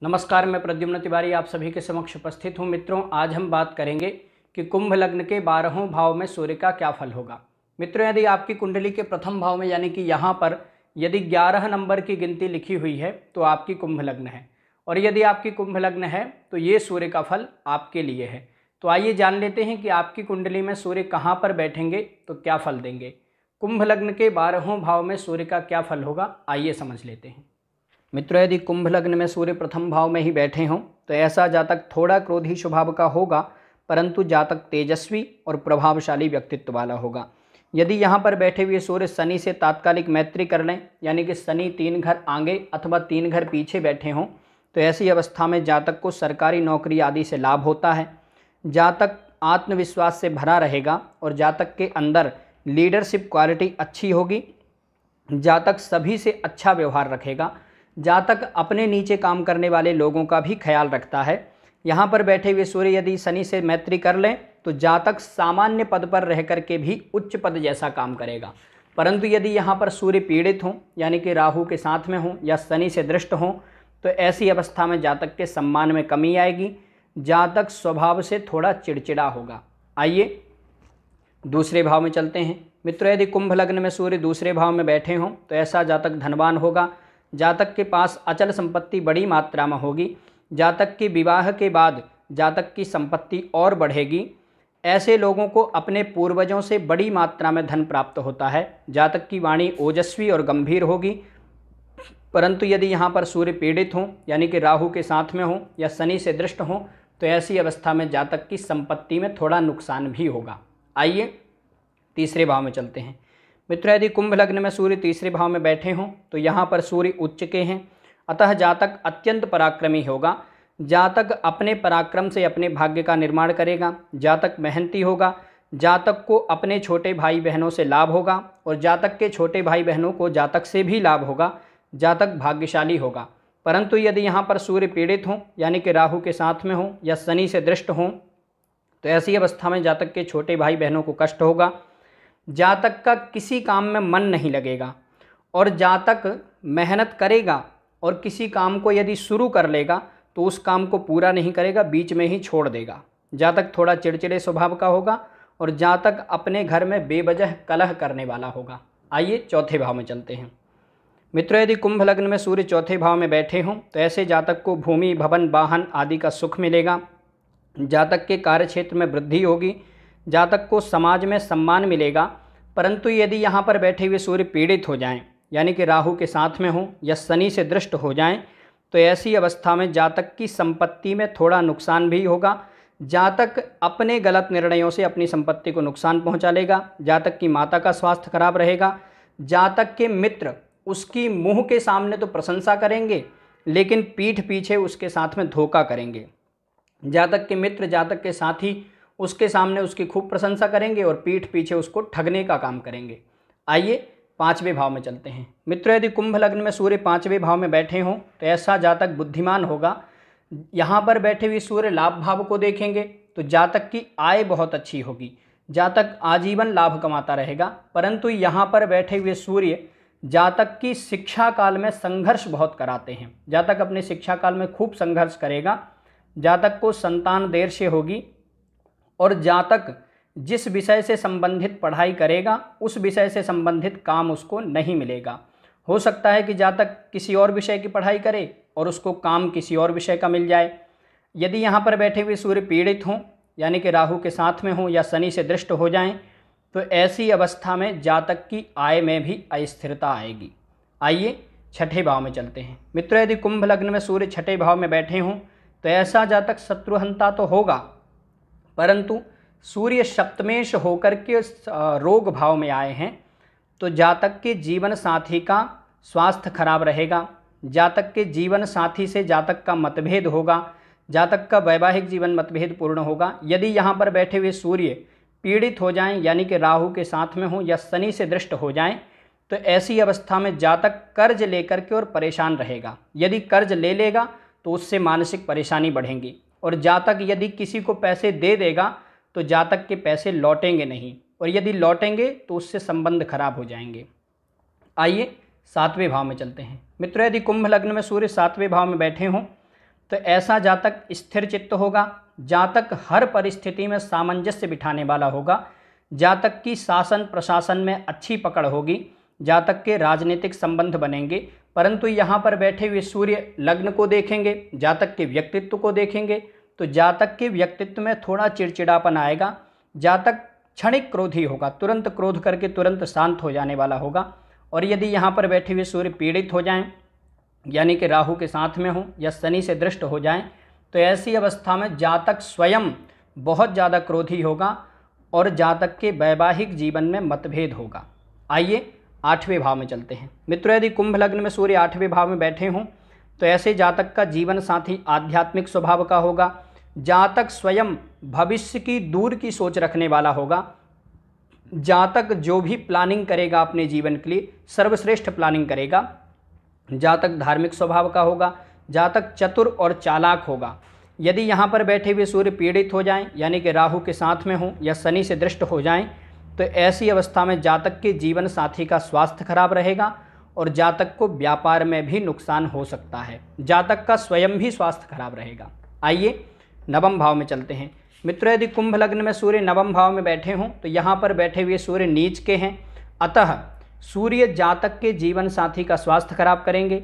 नमस्कार, मैं प्रद्युम्न तिवारी आप सभी के समक्ष उपस्थित हूँ। मित्रों, आज हम बात करेंगे कि कुंभ लग्न के 12वें भाव में सूर्य का क्या फल होगा। मित्रों, यदि आपकी कुंडली के प्रथम भाव में यानी कि यहाँ पर यदि 11 नंबर की गिनती लिखी हुई है तो आपकी कुंभ लग्न है, और यदि आपकी कुंभ लग्न है तो ये सूर्य का फल आपके लिए है। तो आइए जान लेते हैं कि आपकी कुंडली में सूर्य कहाँ पर बैठेंगे तो क्या फल देंगे। कुंभ लग्न के 12वें भाव में सूर्य का क्या फल होगा, आइए समझ लेते हैं। मित्रों, यदि कुंभ लग्न में सूर्य प्रथम भाव में ही बैठे हों तो ऐसा जातक थोड़ा क्रोधी स्वभाव का होगा, परंतु जातक तेजस्वी और प्रभावशाली व्यक्तित्व वाला होगा। यदि यहाँ पर बैठे हुए सूर्य शनि से तात्कालिक मैत्री कर लें, यानी कि शनि 3 घर आगे अथवा 3 घर पीछे बैठे हों, तो ऐसी अवस्था में जातक को सरकारी नौकरी आदि से लाभ होता है। जातक आत्मविश्वास से भरा रहेगा और जातक के अंदर लीडरशिप क्वालिटी अच्छी होगी। जातक सभी से अच्छा व्यवहार रखेगा। जातक अपने नीचे काम करने वाले लोगों का भी ख्याल रखता है। यहाँ पर बैठे हुए सूर्य यदि शनि से मैत्री कर लें तो जातक सामान्य पद पर रह कर के भी उच्च पद जैसा काम करेगा। परंतु यदि यहाँ पर सूर्य पीड़ित हों, यानी कि राहु के साथ में हों या शनि से दृष्ट हों, तो ऐसी अवस्था में जातक के सम्मान में कमी आएगी। जातक स्वभाव से थोड़ा चिड़चिड़ा होगा। आइए दूसरे भाव में चलते हैं। मित्रों, यदि कुंभ लग्न में सूर्य दूसरे भाव में बैठे हों तो ऐसा जातक धनवान होगा। जातक के पास अचल संपत्ति बड़ी मात्रा में होगी। जातक के विवाह के बाद जातक की संपत्ति और बढ़ेगी। ऐसे लोगों को अपने पूर्वजों से बड़ी मात्रा में धन प्राप्त होता है। जातक की वाणी ओजस्वी और गंभीर होगी। परंतु यदि यहाँ पर सूर्य पीड़ित हों, यानी कि राहु के साथ में हों या शनि से दृष्ट हों, तो ऐसी अवस्था में जातक की संपत्ति में थोड़ा नुकसान भी होगा। आइए तीसरे भाव में चलते हैं। मित्रों, यदि कुंभ लग्न में सूर्य तीसरे भाव में बैठे हों तो यहाँ पर सूर्य उच्च के हैं, अतः जातक अत्यंत पराक्रमी होगा। जातक अपने पराक्रम से अपने भाग्य का निर्माण करेगा। जातक मेहनती होगा। जातक को अपने छोटे भाई बहनों से लाभ होगा और जातक के छोटे भाई बहनों को जातक से भी लाभ होगा। जातक भाग्यशाली होगा। परंतु यदि यहाँ पर सूर्य पीड़ित हों, यानी कि राहु के साथ में हों या शनि से दृष्ट हों, तो ऐसी अवस्था में जातक के छोटे भाई बहनों को कष्ट होगा। जातक का किसी काम में मन नहीं लगेगा और जातक मेहनत करेगा और किसी काम को यदि शुरू कर लेगा तो उस काम को पूरा नहीं करेगा, बीच में ही छोड़ देगा। जातक थोड़ा चिड़चिड़े स्वभाव का होगा और जातक अपने घर में बेवजह कलह करने वाला होगा। आइए चौथे भाव में चलते हैं। मित्रों, यदि कुंभ लग्न में सूर्य चौथे भाव में बैठे हों तो ऐसे जातक को भूमि, भवन, वाहन आदि का सुख मिलेगा। जातक के कार्य क्षेत्र में वृद्धि होगी। जातक को समाज में सम्मान मिलेगा। परंतु यदि यहाँ पर बैठे हुए सूर्य पीड़ित हो जाएं, यानी कि राहु के साथ में हो या शनि से दृष्ट हो जाएं, तो ऐसी अवस्था में जातक की संपत्ति में थोड़ा नुकसान भी होगा। जातक अपने गलत निर्णयों से अपनी संपत्ति को नुकसान पहुँचा लेगा। जातक की माता का स्वास्थ्य खराब रहेगा। जातक के मित्र उसकी मुँह के सामने तो प्रशंसा करेंगे, लेकिन पीठ पीछे उसके साथ में धोखा करेंगे। जातक के मित्र, जातक के साथी उसके सामने उसकी खूब प्रशंसा करेंगे और पीठ पीछे उसको ठगने का काम करेंगे। आइए पांचवें भाव में चलते हैं। मित्रों, यदि कुंभ लग्न में सूर्य पांचवें भाव में बैठे हों तो ऐसा जातक बुद्धिमान होगा। यहाँ पर बैठे हुए सूर्य लाभ भाव को देखेंगे तो जातक की आय बहुत अच्छी होगी। जातक आजीवन लाभ कमाता रहेगा। परंतु यहाँ पर बैठे हुए सूर्य जातक की शिक्षा काल में संघर्ष बहुत कराते हैं। जातक अपने शिक्षा काल में खूब संघर्ष करेगा। जातक को संतान देर से होगी और जातक जिस विषय से संबंधित पढ़ाई करेगा उस विषय से संबंधित काम उसको नहीं मिलेगा। हो सकता है कि जातक किसी और विषय की पढ़ाई करे और उसको काम किसी और विषय का मिल जाए। यदि यहाँ पर बैठे हुए सूर्य पीड़ित हों, यानी कि राहु के साथ में हों या शनि से दृष्ट हो जाएं, तो ऐसी अवस्था में जातक की आय में भी अस्थिरता आएगी। आइए छठे भाव में चलते हैं। मित्रों, यदि कुंभ लग्न में सूर्य छठे भाव में बैठे हों तो ऐसा जातक शत्रुहंता तो होगा, परंतु सूर्य सप्तमेश होकर के रोग भाव में आए हैं तो जातक के जीवन साथी का स्वास्थ्य खराब रहेगा। जातक के जीवन साथी से जातक का मतभेद होगा। जातक का वैवाहिक जीवन मतभेद पूर्ण होगा। यदि यहाँ पर बैठे हुए सूर्य पीड़ित हो जाएं, यानी कि राहु के साथ में हो या शनि से दृष्ट हो जाएं, तो ऐसी अवस्था में जातक कर्ज लेकर के और परेशान रहेगा। यदि कर्ज ले लेगा तो उससे मानसिक परेशानी बढ़ेगी और जातक यदि किसी को पैसे दे देगा तो जातक के पैसे लौटेंगे नहीं, और यदि लौटेंगे तो उससे संबंध खराब हो जाएंगे। आइए सातवें भाव में चलते हैं। मित्रों, यदि कुंभ लग्न में सूर्य सातवें भाव में बैठे हों तो ऐसा जातक स्थिर चित्त होगा, जातक हर परिस्थिति में सामंजस्य बिठाने वाला होगा, जातक की शासन प्रशासन में अच्छी पकड़ होगी, जातक के राजनीतिक संबंध बनेंगे। परंतु यहाँ पर बैठे हुए सूर्य लग्न को देखेंगे, जातक के व्यक्तित्व को देखेंगे, तो जातक के व्यक्तित्व में थोड़ा चिड़चिड़ापन आएगा, जातक क्षणिक क्रोधी होगा, तुरंत क्रोध करके तुरंत शांत हो जाने वाला होगा। और यदि यहाँ पर बैठे हुए सूर्य पीड़ित हो जाएं, यानी कि राहु के साथ में हो या शनि से दृष्ट हो जाएं, तो ऐसी अवस्था में जातक स्वयं बहुत ज़्यादा क्रोधी होगा और जातक के वैवाहिक जीवन में मतभेद होगा। आइए 8वें भाव में चलते हैं। मित्रों, यदि कुंभ लग्न में सूर्य 8वें भाव में बैठे हों तो ऐसे जातक का जीवन साथी आध्यात्मिक स्वभाव का होगा, जातक स्वयं भविष्य की दूर की सोच रखने वाला होगा, जातक जो भी प्लानिंग करेगा अपने जीवन के लिए सर्वश्रेष्ठ प्लानिंग करेगा, जातक धार्मिक स्वभाव का होगा, जातक चतुर और चालाक होगा। यदि यहाँ पर बैठे हुए सूर्य पीड़ित हो जाएं, यानी कि राहु के साथ में हो या शनि से दृष्ट हो जाएं, तो ऐसी अवस्था में जातक के जीवन साथी का स्वास्थ्य खराब रहेगा और जातक को व्यापार में भी नुकसान हो सकता है, जातक का स्वयं भी स्वास्थ्य खराब रहेगा। आइए 9वें भाव में चलते हैं। मित्रों, यदि कुंभ लग्न में सूर्य 9वें भाव में बैठे हों तो यहाँ पर बैठे हुए सूर्य नीच के हैं, अतः सूर्य जातक के जीवन साथी का स्वास्थ्य खराब करेंगे,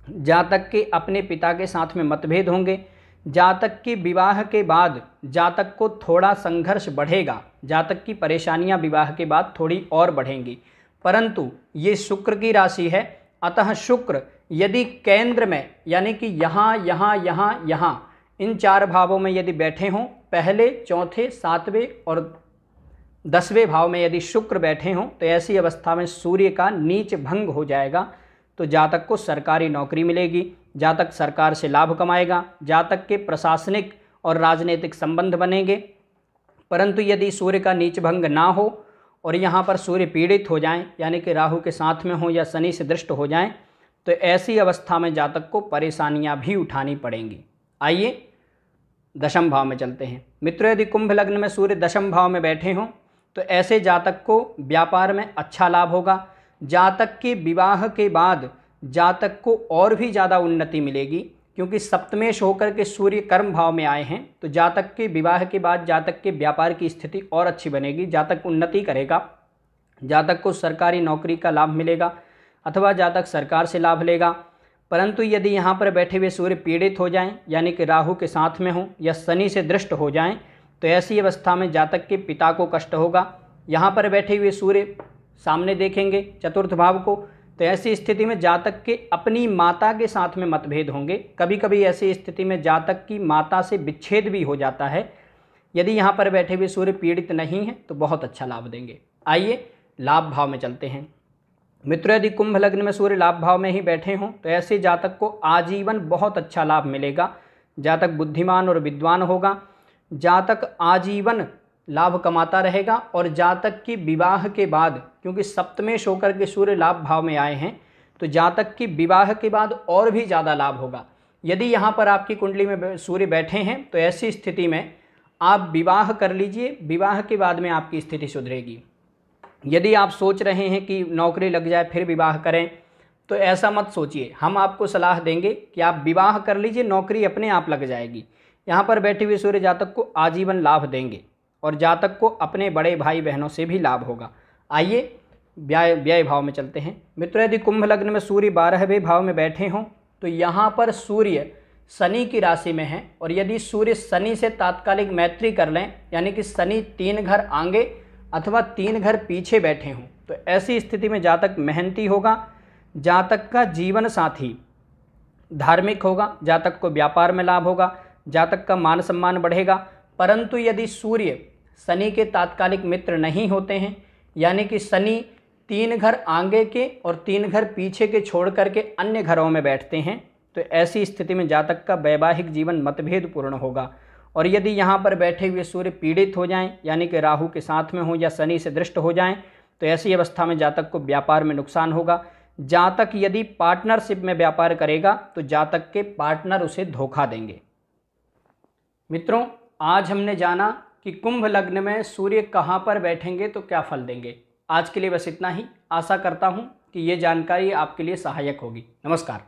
जातक के अपने पिता के साथ में मतभेद होंगे, जातक के विवाह के बाद जातक को थोड़ा संघर्ष बढ़ेगा, जातक की परेशानियां विवाह के बाद थोड़ी और बढ़ेंगी। परंतु ये शुक्र की राशि है, अतः शुक्र यदि केंद्र में यानी कि यहाँ इन 4 भावों में यदि बैठे हों, पहले, चौथे, 7वें और 10वें भाव में यदि शुक्र बैठे हों, तो ऐसी अवस्था में सूर्य का नीच भंग हो जाएगा, तो जातक को सरकारी नौकरी मिलेगी, जातक सरकार से लाभ कमाएगा, जातक के प्रशासनिक और राजनीतिक संबंध बनेंगे। परंतु यदि सूर्य का नीच भंग ना हो और यहाँ पर सूर्य पीड़ित हो जाएं, यानी कि राहु के साथ में हो या शनि से दृष्ट हो जाएं, तो ऐसी अवस्था में जातक को परेशानियां भी उठानी पड़ेंगी। आइए 10वें भाव में चलते हैं। मित्रों, यदि कुंभ लग्न में सूर्य 10वें भाव में बैठे हों तो ऐसे जातक को व्यापार में अच्छा लाभ होगा, जातक के विवाह के बाद जातक को और भी ज़्यादा उन्नति मिलेगी, क्योंकि सप्तमेश होकर के सूर्य कर्म भाव में आए हैं, तो जातक के विवाह के बाद जातक के व्यापार की स्थिति और अच्छी बनेगी, जातक उन्नति करेगा, जातक को सरकारी नौकरी का लाभ मिलेगा अथवा जातक सरकार से लाभ लेगा। परंतु यदि यहाँ पर बैठे हुए सूर्य पीड़ित हो जाएं, यानी कि राहु के साथ में हो या शनि से दृष्ट हो जाएं, तो ऐसी अवस्था में जातक के पिता को कष्ट होगा। यहाँ पर बैठे हुए सूर्य सामने देखेंगे चतुर्थ भाव को, तो ऐसी स्थिति में जातक के अपनी माता के साथ में मतभेद होंगे। कभी कभी ऐसी स्थिति में जातक की माता से विच्छेद भी हो जाता है। यदि यहाँ पर बैठे हुए सूर्य पीड़ित नहीं है तो बहुत अच्छा लाभ देंगे। आइए लाभ भाव में चलते हैं। मित्रों, यदि कुंभ लग्न में सूर्य लाभ भाव में ही बैठे हों तो ऐसे जातक को आजीवन बहुत अच्छा लाभ मिलेगा, जातक बुद्धिमान और विद्वान होगा, जातक आजीवन लाभ कमाता रहेगा और जातक की विवाह के बाद, क्योंकि सप्तमेश होकर के सूर्य लाभ भाव में आए हैं, तो जातक की विवाह के बाद और भी ज़्यादा लाभ होगा। यदि यहाँ पर आपकी कुंडली में सूर्य बैठे हैं तो ऐसी स्थिति में आप विवाह कर लीजिए, विवाह के बाद में आपकी स्थिति सुधरेगी। यदि आप सोच रहे हैं कि नौकरी लग जाए फिर विवाह करें, तो ऐसा मत सोचिए। हम आपको सलाह देंगे कि आप विवाह कर लीजिए, नौकरी अपने आप लग जाएगी। यहाँ पर बैठे हुए सूर्य जातक को आजीवन लाभ देंगे और जातक को अपने बड़े भाई बहनों से भी लाभ होगा। आइए व्यय भाव में चलते हैं। मित्रों, यदि कुंभ लग्न में सूर्य 12वें भाव में बैठे हों तो यहाँ पर सूर्य शनि की राशि में है, और यदि सूर्य शनि से तात्कालिक मैत्री कर लें, यानी कि शनि 3 घर आगे अथवा 3 घर पीछे बैठे हों, तो ऐसी स्थिति में जातक मेहनती होगा, जातक का जीवन साथी धार्मिक होगा, जातक को व्यापार में लाभ होगा, जातक का मान सम्मान बढ़ेगा। परंतु यदि सूर्य शनि के तात्कालिक मित्र नहीं होते हैं, यानी कि शनि 3 घर आगे के और 3 घर पीछे के छोड़ करके अन्य घरों में बैठते हैं, तो ऐसी स्थिति में जातक का वैवाहिक जीवन मतभेद पूर्ण होगा। और यदि यहाँ पर बैठे हुए सूर्य पीड़ित हो जाएं, यानी कि राहु के साथ में हो या शनि से दृष्ट हो जाएं, तो ऐसी अवस्था में जातक को व्यापार में नुकसान होगा। जातक यदि पार्टनरशिप में व्यापार करेगा तो जातक के पार्टनर उसे धोखा देंगे। मित्रों, आज हमने जाना कि कुंभ लग्न में सूर्य कहाँ पर बैठेंगे तो क्या फल देंगे। आज के लिए बस इतना ही। आशा करता हूँ कि ये जानकारी आपके लिए सहायक होगी। नमस्कार।